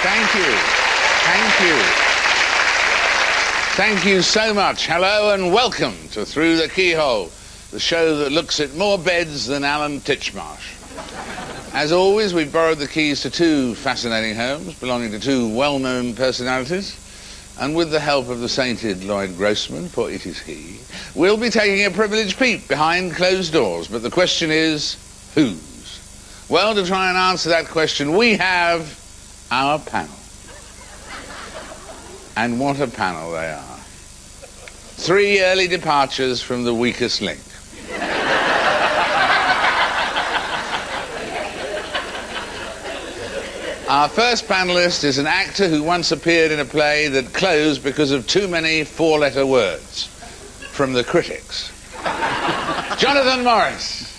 Thank you. Thank you. Thank you so much. Hello and welcome to Through the Keyhole, the show that looks at more beds than Alan Titchmarsh. As always, we've borrowed the keys to two fascinating homes belonging to two well-known personalities, and with the help of the sainted Lloyd Grossman, for it is he, we'll be taking a privileged peep behind closed doors. But the question is, whose? Well, to try and answer that question, we have our panel. And what a panel they are. Three early departures from the weakest link. Our first panellist is an actor who once appeared in a play that closed because of too many four-letter words from the critics. Jonathan Morris.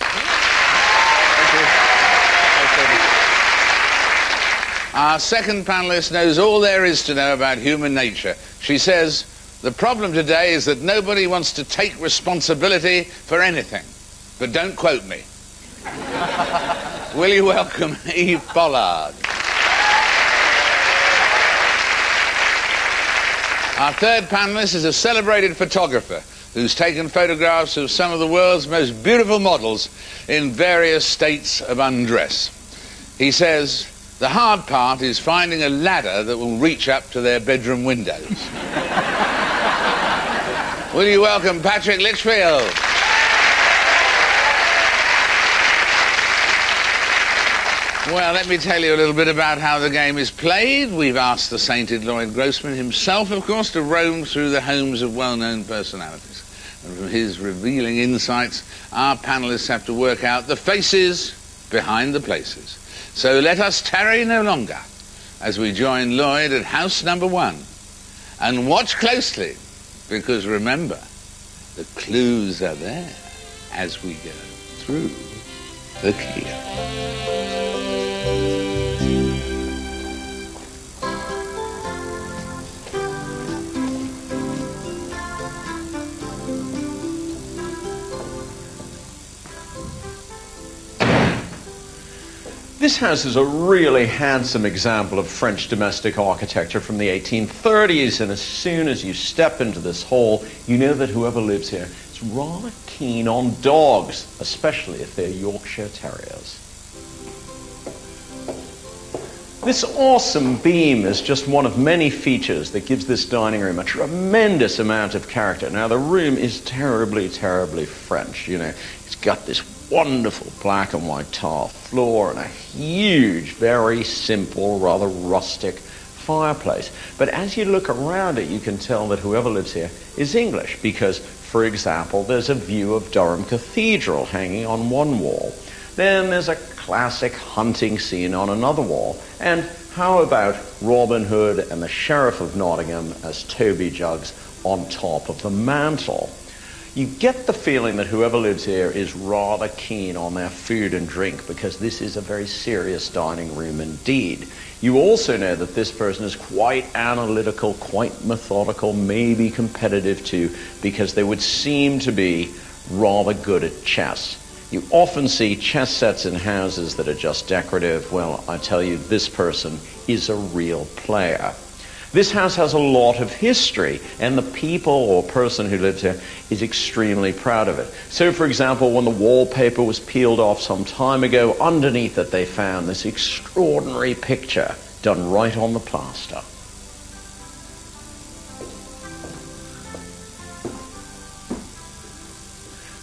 Our second panellist knows all there is to know about human nature. She says, the problem today is that nobody wants to take responsibility for anything. But don't quote me. Will you welcome Eve Pollard? Our third panellist is a celebrated photographer who's taken photographs of some of the world's most beautiful models in various states of undress. He says, the hard part is finding a ladder that will reach up to their bedroom windows. Will you welcome Patrick Litchfield? Well, let me tell you a little bit about how the game is played. We've asked the sainted Lloyd Grossman himself, of course, to roam through the homes of well-known personalities. And from his revealing insights, our panellists have to work out the faces behind the places. So let us tarry no longer as we join Lloyd at house number 1. And watch closely, because remember, the clues are there as we go through the keyhole. This house is a really handsome example of French domestic architecture from the 1830s, and as soon as you step into this hall, you know that whoever lives here is rather keen on dogs, especially if they're Yorkshire Terriers. This awesome beam is just one of many features that gives this dining room a tremendous amount of character. Now, the room is terribly, terribly French, you know. It's got this wonderful black and white tile floor and a huge, very simple, rather rustic fireplace. But as you look around it, you can tell that whoever lives here is English because, for example, there's a view of Durham Cathedral hanging on one wall. Then there's a classic hunting scene on another wall. And how about Robin Hood and the Sheriff of Nottingham as Toby Jugs on top of the mantel? You get the feeling that whoever lives here is rather keen on their food and drink because this is a very serious dining room indeed. You also know that this person is quite analytical, quite methodical, maybe competitive too, because they would seem to be rather good at chess. You often see chess sets in houses that are just decorative. Well, I tell you, this person is a real player. This house has a lot of history, and the people or person who lives here is extremely proud of it. So, for example, when the wallpaper was peeled off some time ago, underneath it they found this extraordinary picture done right on the plaster.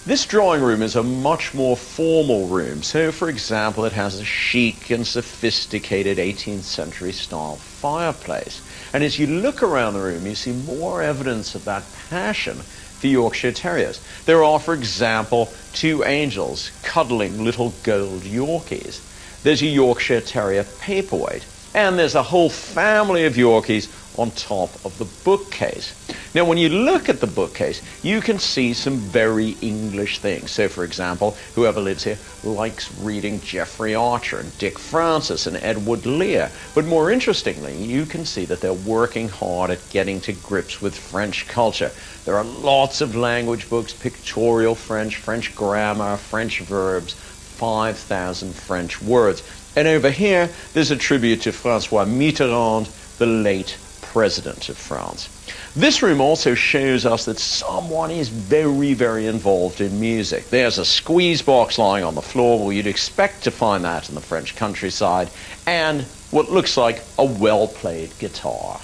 This drawing room is a much more formal room. So, for example, it has a chic and sophisticated 18th century style fireplace. And as you look around the room, you see more evidence of that passion for Yorkshire Terriers. There are, for example, two angels cuddling little gold Yorkies. There's a Yorkshire Terrier paperweight. And there's a whole family of Yorkies on top of the bookcase. Now, when you look at the bookcase, you can see some very English things. So, for example, whoever lives here likes reading Geoffrey Archer and Dick Francis and Edward Lear. But more interestingly, you can see that they're working hard at getting to grips with French culture. There are lots of language books, pictorial French, French grammar, French verbs, 5,000 French words. And over here, there's a tribute to François Mitterrand, the late president of France. This room also shows us that someone is very, very involved in music. There's a squeeze box lying on the floor. Well, you'd expect to find that in the French countryside, and what looks like a well-played guitar.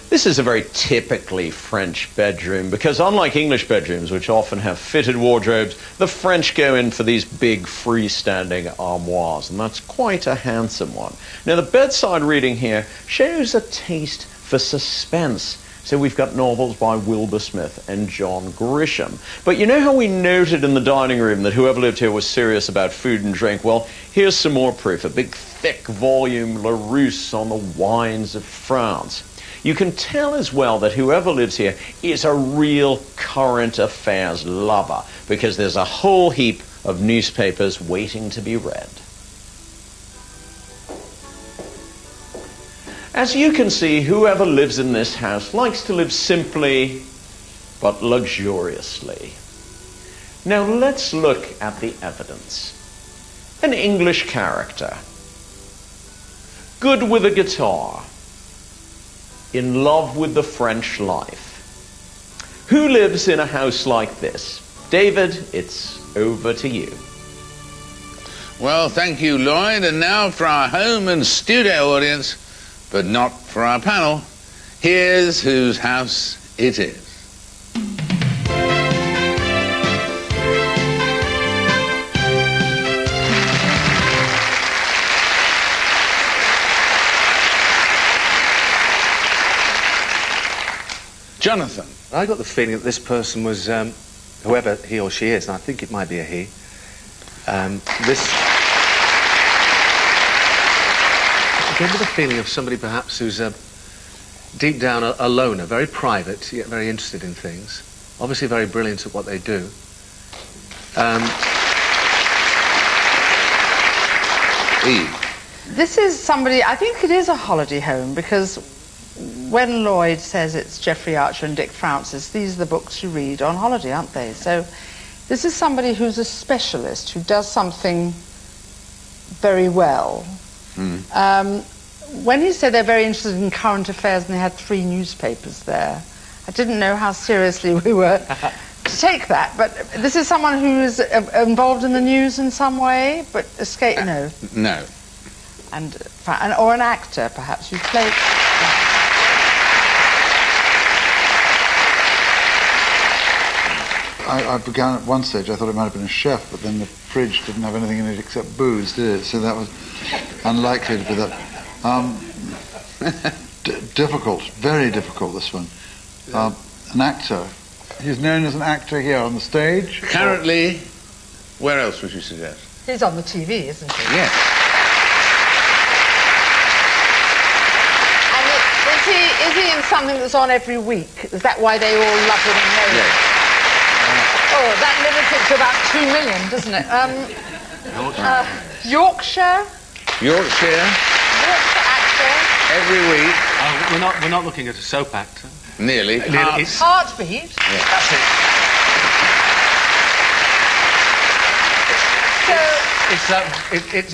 This is a very typically French bedroom because unlike English bedrooms, which often have fitted wardrobes, the French go in for these big freestanding armoires, and that's quite a handsome one. Now, the bedside reading here shows a taste for suspense. So we've got novels by Wilbur Smith and John Grisham. But you know how we noted in the dining room that whoever lived here was serious about food and drink? Well, here's some more proof. A big, thick volume, Larousse on the wines of France. You can tell as well that whoever lives here is a real current affairs lover because there's a whole heap of newspapers waiting to be read. As you can see, whoever lives in this house likes to live simply but luxuriously. Now let's look at the evidence. An English character, good with a guitar, in love with the French life. Who lives in a house like this? David, it's over to you. Well, thank you, Lloyd. And now for our home and studio audience, but not for our panel, here's whose house it is. Jonathan. I got the feeling that this person was, whoever he or she is, and I think it might be a he, I gave me the feeling of somebody perhaps who's deep down a loner, very private, yet very interested in things, obviously very brilliant at what they do. Eve. This is somebody, I think it is a holiday home because when Lloyd says it's Geoffrey Archer and Dick Francis, these are the books you read on holiday, aren't they? So this is somebody who's a specialist, who does something very well. When he said they're very interested in current affairs and they had 3 newspapers there, I didn't know how seriously we were to take that. But this is someone who is involved in the news in some way, but no. No. Or an actor, perhaps, who played... I began at one stage, I thought it might have been a chef, but then the fridge didn't have anything in it except booze, did it? So that was unlikely to be that. Difficult, very difficult, this one. An actor. He's known as an actor here on the stage. Currently, where else would you suggest? He's on the TV, isn't he? Yes. And is he in something that's on every week? Is that why they all love him and know him? Yes. Oh, that limits it to about 2 million, doesn't it? Yorkshire. Yorkshire. Yorkshire actor. Every week. We're not looking at a soap actor. Nearly. Heartbeat. Yeah. That's it. So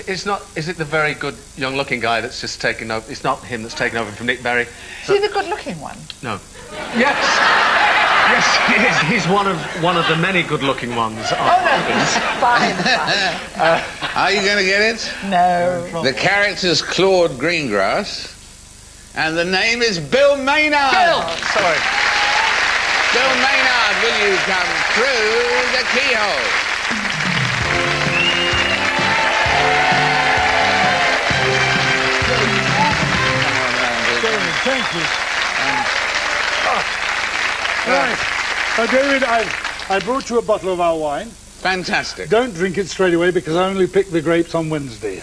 it's not. Is it the very good young-looking guy that's just taken over? It's not him that's taken over from Nick Berry. is he the good-looking one? No. Yes. Yes, he is. He's one of the many good-looking ones. Oh no, he's fine. Are you going to get it? No. The character's Claude Greengrass, and the name is Bill Maynard. Bill. Sorry. Bill Maynard, will you come through the keyhole? Thank you. Right. David, I brought you a bottle of our wine. Fantastic. Don't drink it straight away because I only picked the grapes on Wednesday.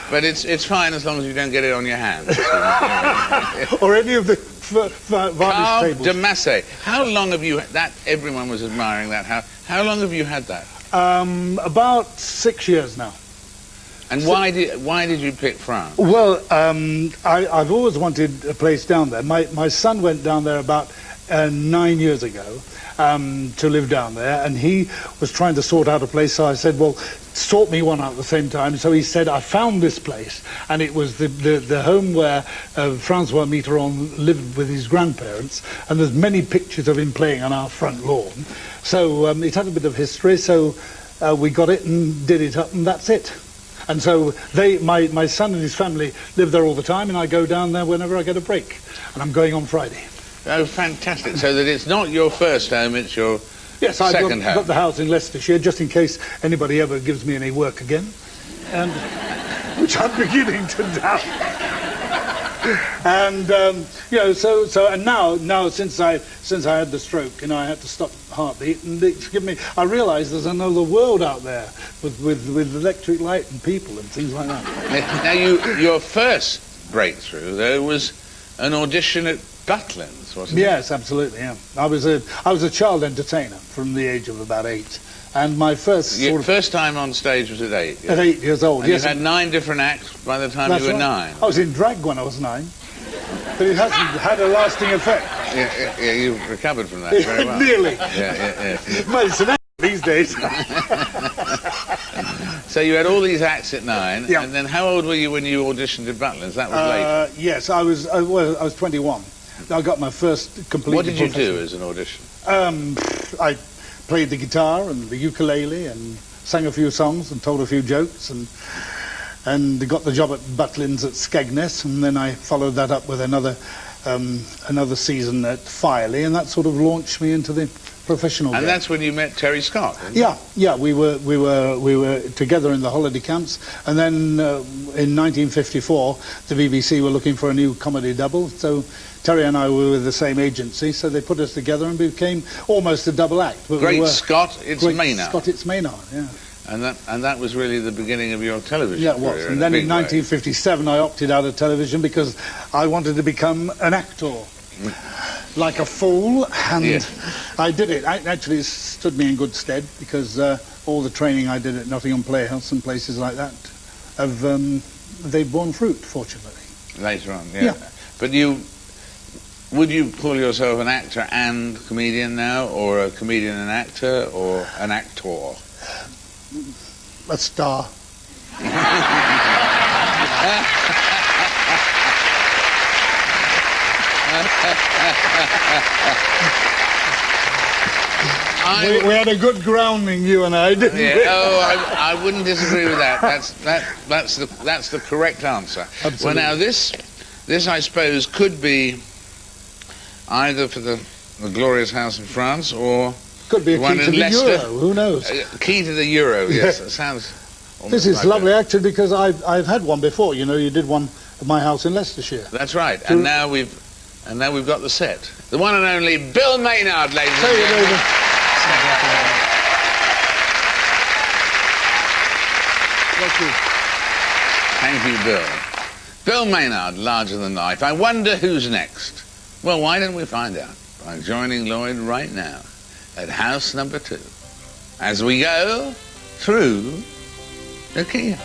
But it's fine as long as you don't get it on your hands. Or any of the varnish Cave tables. de Massey. How long have you... That everyone was admiring that. How long have you had that? About 6 years now. And why did you pick France? Well, I've always wanted a place down there. My son went down there about 9 years ago to live down there, and he was trying to sort out a place, so I said, well, sort me one out at the same time. So he said, I found this place, and it was the home where Francois Mitterrand lived with his grandparents, and there's many pictures of him playing on our front lawn. So it had a bit of history, so we got it and did it up, and that's it. And so my son and his family live there all the time, and I go down there whenever I get a break. And I'm going on Friday. Oh, fantastic. So that it's not your first home, it's your yes, I've second home. got the house in Leicestershire, just in case anybody ever gives me any work again, and which I'm beginning to doubt. And and now since I had the stroke, I had to stop heartbeat, and it's given me. I realise there's another world out there with electric light and people and things like that. Now, your first breakthrough though was an audition at Butlins, wasn't it? Yes, absolutely. Yeah, I was a child entertainer from the age of about 8. And my first first time on stage was at 8. Yes. At 8 years old, and yes. You had 9 different acts by the time you were 9. I was in drag when I was 9, but it hasn't had a lasting effect. Yeah, you've recovered from that very well. Nearly. Yeah. Well, it's an act these days. So you had all these acts at 9, yeah. And then how old were you when you auditioned at Butlins? That was later. Yes, I was 21. I got my first complete. What did you do as an audition? I played the guitar and the ukulele and sang a few songs and told a few jokes and got the job at Butlins at Skegness, and then I followed that up with another season at Firely, and that sort of launched me into the professional game. And that's when you met Terry Scott, isn't it? Yeah, we were together in the holiday camps, and then in 1954 the BBC were looking for a new comedy double, so Terry and I were with the same agency, so they put us together and became almost a double act. But Great Scott, it's Maynard. Scott, it's Maynard, yeah. And that was really the beginning of your television career. Yeah, it was. And then in 1957 I opted out of television because I wanted to become an actor. Like a fool, and yes. I did it. Actually, it stood me in good stead because all the training I did at Nottingham Playhouse and places like that they've borne fruit, fortunately. Later on, yeah. But would you call yourself an actor and comedian now, or a comedian and actor, or an actor? A star. We had a good grounding, you and I, didn't we? Oh, I wouldn't disagree with that. That's the correct answer. Absolutely. Well, now this I suppose could be either for the glorious house in France, or could be a one key to in the Leicester. Euro. Who knows? Key to the Euro. Yes, that sounds. This is like lovely, actually, because I've had one before. You did one at my house in Leicestershire. That's right. And now we've got the set. The one and only Bill Maynard, ladies and gentlemen. Thank you, Bill. Bill Maynard, larger than life. I wonder who's next. Well, why don't we find out by joining Lloyd right now at house number 2 as we go through the key.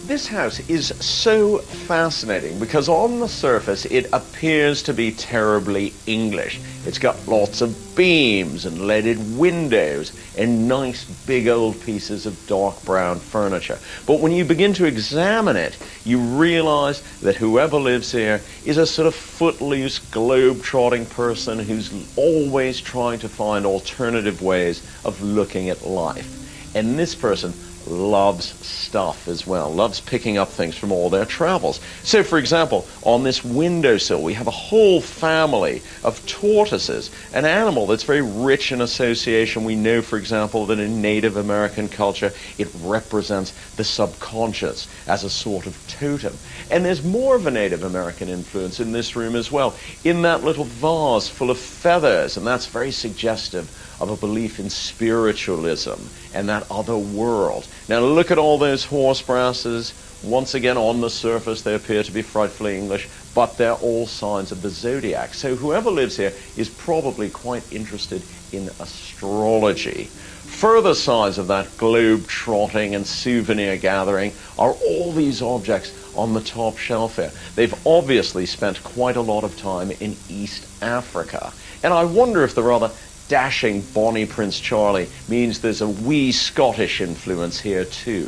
This house is so fascinating because on the surface it appears to be terribly English. It's got lots of beams and leaded windows and nice big old pieces of dark brown furniture. But when you begin to examine it, you realize that whoever lives here is a sort of footloose, globe-trotting person who's always trying to find alternative ways of looking at life. And this person loves stuff as well, loves picking up things from all their travels. So, for example, on this windowsill we have a whole family of tortoises, an animal that's very rich in association. We know, for example, that in Native American culture it represents the subconscious as a sort of totem. And there's more of a Native American influence in this room as well, in that little vase full of feathers, and that's very suggestive of a belief in spiritualism and that other world. Now look at all those horse brasses. Once again, on the surface they appear to be frightfully English, but they're all signs of the zodiac. So whoever lives here is probably quite interested in astrology. Further signs of that globe trotting and souvenir gathering are all these objects on the top shelf here. They've obviously spent quite a lot of time in East Africa. And I wonder if the rather dashing Bonnie Prince Charlie means there's a wee Scottish influence here too.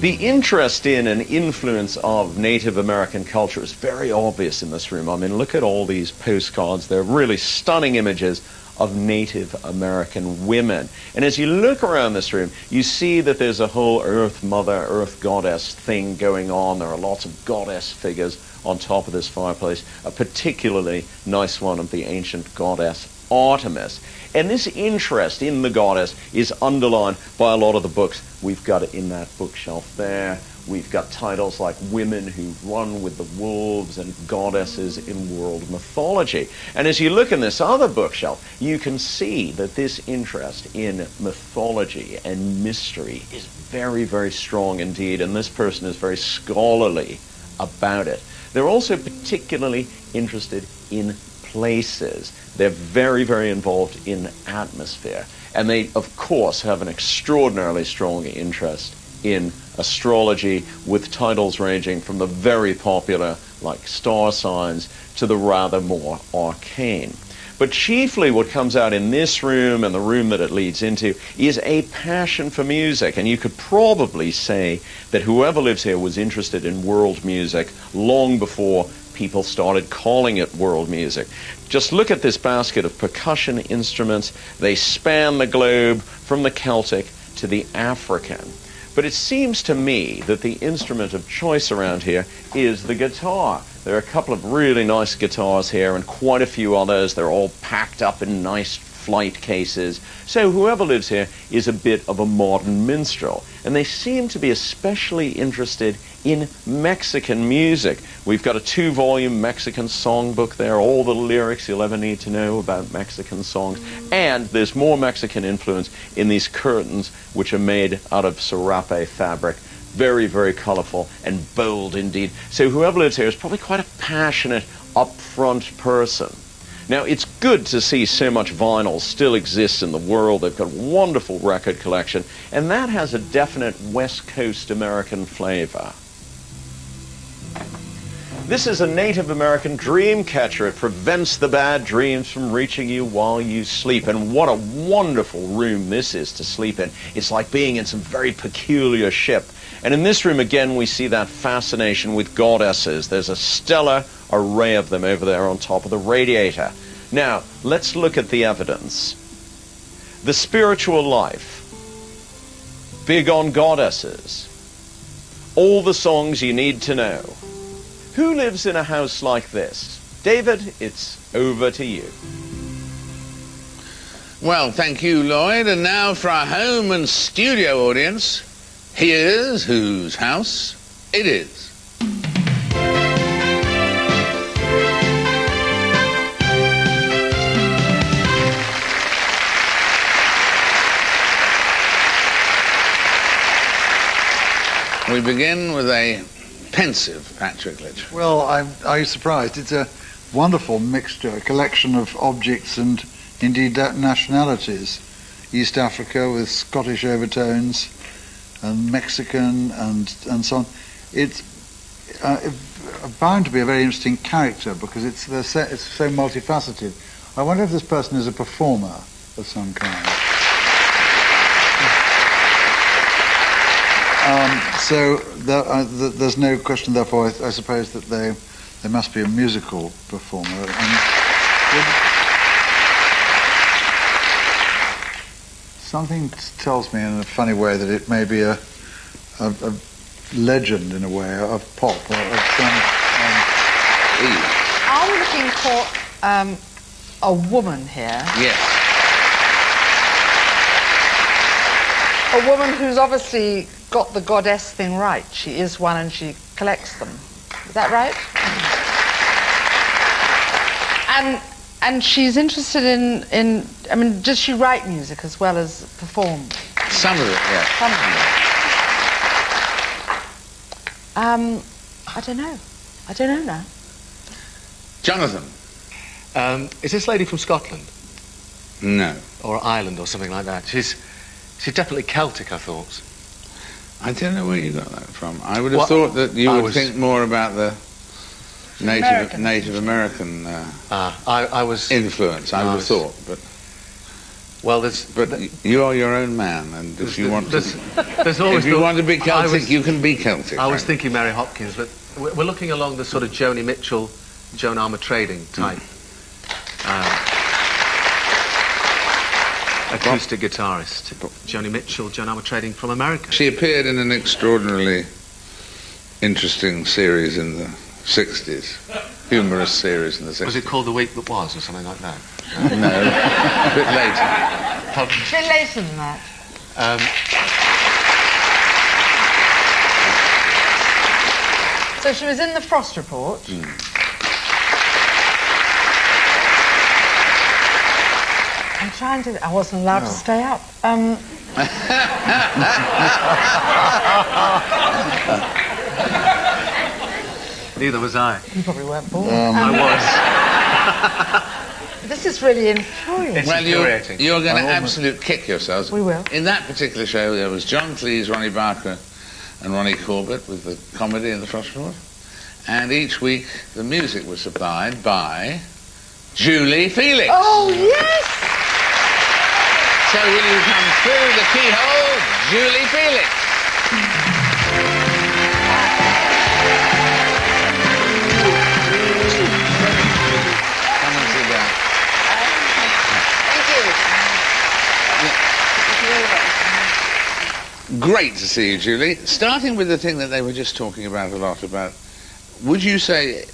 The interest in and influence of Native American culture is very obvious in this room. I mean, look at all these postcards. They're really stunning images of Native American women. And as you look around this room, you see that there's a whole Earth Mother, Earth Goddess thing going on. There are lots of goddess figures on top of this fireplace, a particularly nice one of the ancient goddess Artemis. And this interest in the goddess is underlined by a lot of the books we've got in that bookshelf there. We've got titles like Women Who Run with the Wolves and Goddesses in World Mythology. And as you look in this other bookshelf, you can see that this interest in mythology and mystery is very, very strong indeed, and this person is very scholarly about it. They're also particularly interested in places. They're very, very involved in atmosphere. And they, of course, have an extraordinarily strong interest in astrology, with titles ranging from the very popular, like star signs, to the rather more arcane. But chiefly what comes out in this room and the room that it leads into is a passion for music. And you could probably say that whoever lives here was interested in world music long before people started calling it world music. Just look at this basket of percussion instruments. They span the globe from the Celtic to the African. But it seems to me that the instrument of choice around here is the guitar. There are a couple of really nice guitars here and quite a few others. They're all packed up in nice flight cases. So whoever lives here is a bit of a modern minstrel. And they seem to be especially interested in Mexican music. We've got a 2-volume Mexican songbook there, all the lyrics you'll ever need to know about Mexican songs. And there's more Mexican influence in these curtains, which are made out of serape fabric. Very, very colorful and bold indeed. So whoever lives here is probably quite a passionate, upfront person. Now, it's good to see so much vinyl still exists in the world. They've got a wonderful record collection, and that has a definite West Coast American flavor. This is a Native American dream catcher. It prevents the bad dreams from reaching you while you sleep. And what a wonderful room this is to sleep in. It's like being in some very peculiar ship. And in this room, again, we see that fascination with goddesses. There's a stellar array of them over there on top of the radiator. Now, let's look at the evidence. The spiritual life. Big on goddesses. All the songs you need to know. Who lives in a house like this? David, it's over to you. Well, thank you, Lloyd. And now for our home and studio audience, here's whose house it is. We begin with a pensive Patrick Litch. Well, are you surprised? It's a wonderful mixture, a collection of objects and indeed nationalities. East Africa with Scottish overtones and Mexican and so on. It's bound to be a very interesting character because it's so multifaceted. I wonder if this person is a performer of some kind. So there's no question, therefore, I suppose that they must be a musical performer. Something tells me in a funny way that it may be a legend, in a way, of pop. Or of some, Are we looking for a woman here? Yes. A woman who's obviously got the goddess thing right. She is one and she collects them. Is that right? And she's interested in I mean, does she write music as well as perform? Some of it, yes. Some of I don't know. I don't know now. Jonathan? Is this lady from Scotland? No. Or Ireland or something like that? She's definitely Celtic, I thought. I don't know where you got that from. I would have thought that you would think more about the Native American I was influence. I would have thought, but well, you are your own man, and if you want to be Celtic, you can be Celtic. I was thinking Mary Hopkins, but we're looking along the sort of Joni Mitchell, Joan Armatrading type acoustic guitarist. Joni Mitchell, Joan Armatrading from America. She appeared in an extraordinarily interesting series in the 60s, humorous series in the 60s. Was it called The Week That Was or something like that? No, a bit later. A bit later than that. So she was in the Frost Report. I'm trying to... I wasn't allowed to stay up. Neither was I. You probably weren't born. I was. This is really infuriating. Well, you're going to absolute kick yourselves. We will. In that particular show, there was John Cleese, Ronnie Barker, and Ronnie Corbett with the comedy in the Frost Report. And each week, the music was supplied by Julie Felix. Oh, yes! So will you come through the keyhole, Julie Felix? Come and sit down. Thank you. Great to see you, Julie. Starting with the thing that they were just talking about a lot about, would you say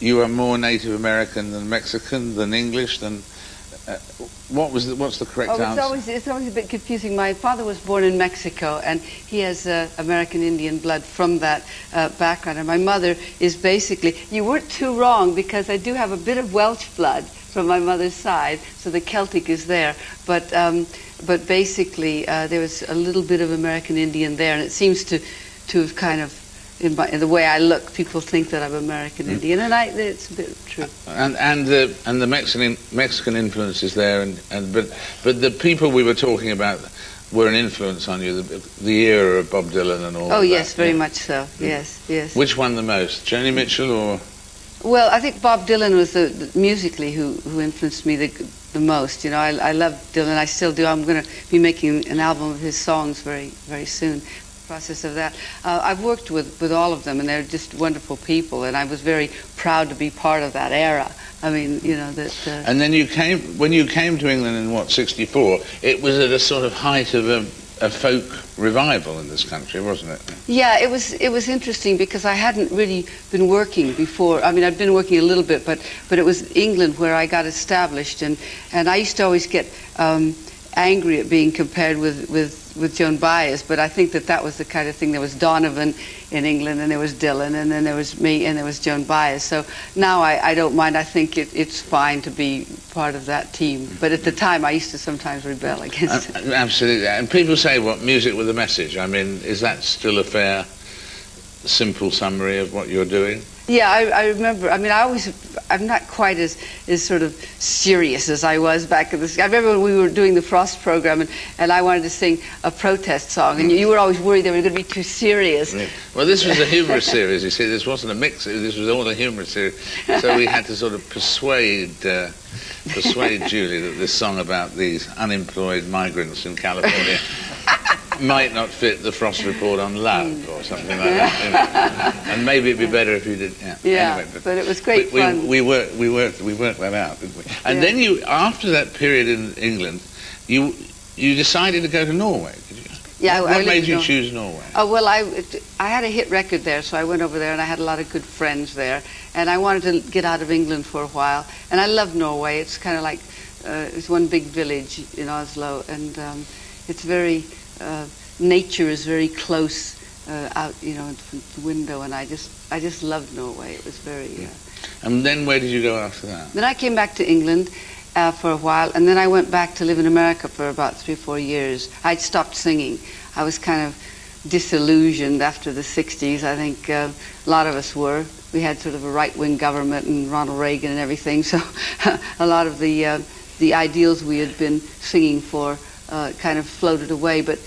you are more Native American than Mexican, than English, than... what's the correct answer? It's always a bit confusing. My father was born in Mexico, and he has American Indian blood from that background. And my mother is basically... You weren't too wrong, because I do have a bit of Welsh blood from my mother's side, so the Celtic is there. But basically, there was a little bit of American Indian there, and it seems to have kind of... In the way I look, people think that I'm American Indian, and it's a bit true. And the Mexican influence is there, but the people we were talking about were an influence on you, the era of Bob Dylan and all. Oh of yes, that, very much so. Yes, yes. Which one the most, Joni Mitchell or? Well, I think Bob Dylan was musically who influenced me the most. You know, I love Dylan. I still do. I'm going to be making an album of his songs very, very soon. Process of that. I've worked with all of them, and they're just wonderful people, and I was very proud to be part of that era. I mean, you know, that... And then when you came to England in, 64, it was at a sort of height of a folk revival in this country, wasn't it? Yeah, it was interesting, because I hadn't really been working before. I mean, I'd been working a little bit, but it was England where I got established, and I used to always get angry at being compared with Joan Baez, but I think that was the kind of thing. There was Donovan in England, and there was Dylan, and then there was me, and there was Joan Baez. So now I don't mind. I think it's fine to be part of that team. But at the time, I used to sometimes rebel against it. Absolutely. And people say, what, music with a message? I mean, is that still a fair, simple summary of what you're doing? Yeah, I remember. I mean, I'm not quite as sort of serious as I was back in the... I remember when we were doing the Frost program, and I wanted to sing a protest song, and you were always worried they were going to be too serious. Yeah. Well, this was a humorous series, you see. This wasn't a mix. This was all a humorous series. So we had to sort of persuade Julie that this song about these unemployed migrants in California might not fit the Frost Report on love or something like that. You know. And maybe it'd be better if you did. Yeah, anyway, but it was great fun. We worked that out, didn't we? And then you, after that period in England, you decided to go to Norway, did you? Yeah. What made you choose Norway? Oh, well, I had a hit record there, so I went over there, and I had a lot of good friends there, and I wanted to get out of England for a while. And I love Norway. It's kind of like it's one big village in Oslo, and it's very... nature is very close out, you know, from the window, and I just loved Norway. It was very... And then where did you go after that? Then I came back to England for a while, and then I went back to live in America for about 3 or 4 years. I'd stopped singing. I was kind of disillusioned after the 60s. I think a lot of us were. We had sort of a right-wing government and Ronald Reagan and everything, so a lot of the ideals we had been singing for kind of floated away. But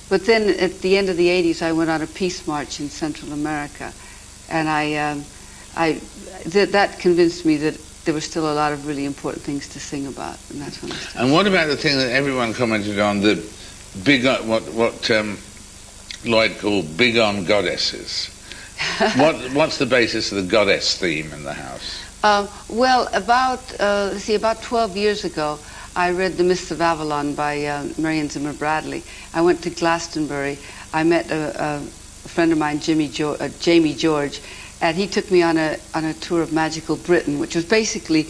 then at the end of the 80s, I went on a peace march in Central America, and that convinced me that there were still a lot of really important things to sing about, and that's when I started. And what about the thing that everyone commented on, the big, what Lloyd called big on goddesses? What's the basis of the goddess theme in the house? Well, about 12 years ago, I read The Mists of Avalon by Marion Zimmer Bradley. I went to Glastonbury. I met a friend of mine, Jamie George, and he took me on a tour of magical Britain, which was basically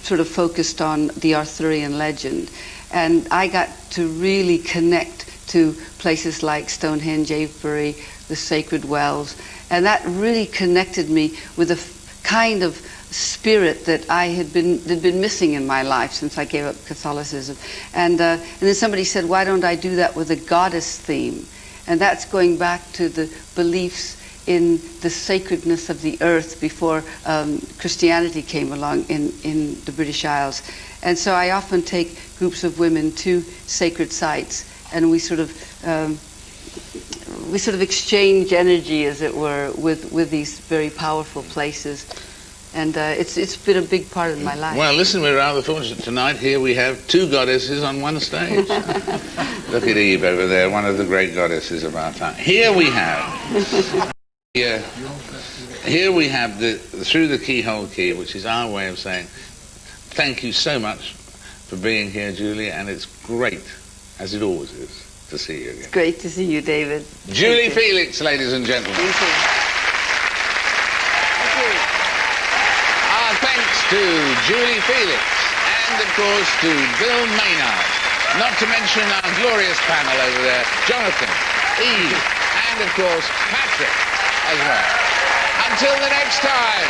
sort of focused on the Arthurian legend. And I got to really connect to places like Stonehenge, Avebury, the Sacred Wells, and that really connected me with a kind of spirit that had been missing in my life since I gave up Catholicism. And then somebody said, why don't I do that with a goddess theme? And that's going back to the beliefs in the sacredness of the earth before Christianity came along in the British Isles. And so I often take groups of women to sacred sites, and we sort of exchange energy, as it were, with these very powerful places. And it's been a big part of my life. Well, listen, we're rather fortunate tonight. Here we have two goddesses on one stage. Look at Eve over there, one of the great goddesses of our time. Here we have the Through the Keyhole Key, which is our way of saying thank you so much for being here, Julie, and it's great, as it always is, to see you again. It's great to see you, David. Julie Felix, ladies and gentlemen. Thank you. Thank you. Our thanks to Julie Felix and, of course, to Bill Maynard. Not to mention our glorious panel over there, Jonathan, Eve, and, of course, Patrick as well. Until the next time,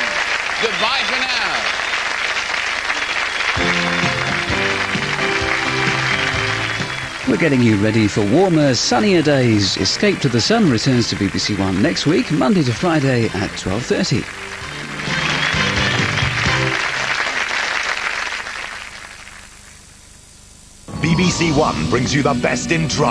goodbye for now. We're getting you ready for warmer, sunnier days. Escape to the Sun returns to BBC One next week, Monday to Friday at 12:30. BBC One brings you the best in drama.